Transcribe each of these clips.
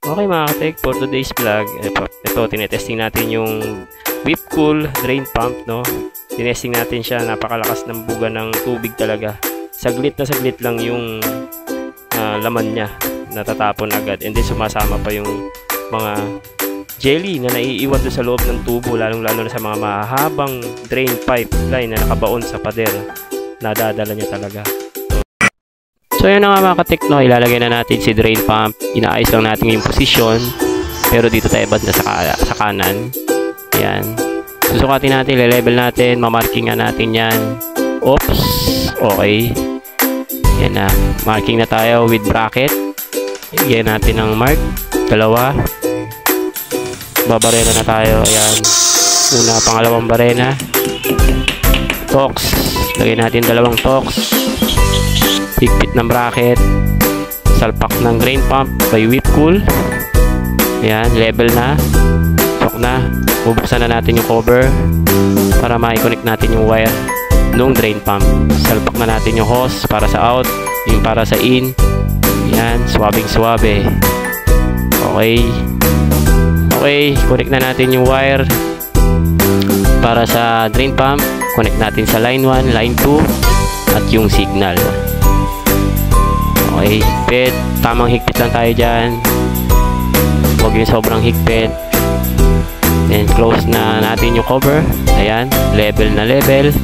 Okay mga katek, for today's vlog, ito tinetesting natin yung Whipcool drain pump, no? Tinesting natin siya, napakalakas ng buga ng tubig talaga. Saglit na saglit lang yung laman niya, natatapon agad, and then sumasama pa yung mga jelly na naiiwan doon sa loob ng tubo, lalong-lalo na sa mga mahabang drain pipeline na nakabaon sa pader. Nadadala niya talaga. So yun na nga mga katekno, ilalagay na natin si drain pump. Inaayos lang natin yung posisyon, pero dito tayo banda sa kanan. Ayan. Susukatin natin, level natin, mamarking nga natin yan. Oops, okay. Yan na, marking na tayo with bracket. Igyan natin ng mark, dalawa. Babarena na tayo, ayan. Una, pangalawang barena. Tox, lagay natin dalawang tox. Higpit ng bracket, salpak ng drain pump by Whipcool. Ayan, level na, sok na. Bubuksan na natin yung cover para ma-connect natin yung wire ng drain pump. Salpak na natin yung hose para sa out, yung para sa in. Ayan, swabing swabe. Okay, connect na natin yung wire para sa drain pump. Connect natin sa line 1, line 2 at yung signal. Okay, higpit. Tamang higpit lang tayo dyan. Huwag yung sobrang higpit. Then close na natin yung cover. Ayan, level na level.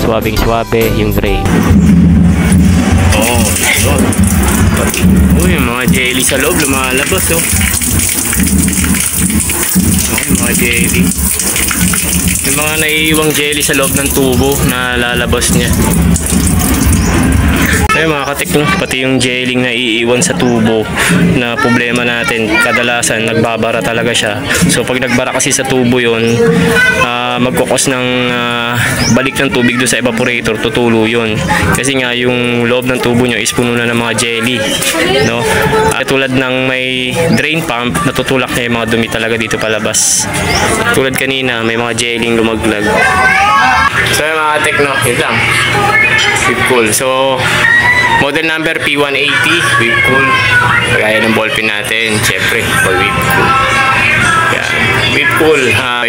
Swabing swabe yung drain. Oh, yun. Uy, yung mga jelly sa loob lumalabas, oh. Okay, mga jelly. Yung mga naiiwang jelly sa loob ng tubo na lalabas niya. Ayun mga katekno, pati yung jelly na iiwan sa tubo na problema natin, kadalasan nagbabara talaga siya. So pag nagbara kasi sa tubo yun, magkukos ng balik ng tubig doon sa evaporator, tutulo yun. Kasi nga yung loob ng tubo nyo is puno na ng mga jelly, no? Tulad ng may drain pump, natutulak niya yung mga dumi talaga dito palabas. Tulad kanina, may mga jelly lumaglag. So yung mga katekno, yun lang. Whipcool. So model number P180 Whipcool. Kagaya ng ballpen natin, syempre for Whipcool. Yan, Whipcool,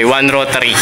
one rotary.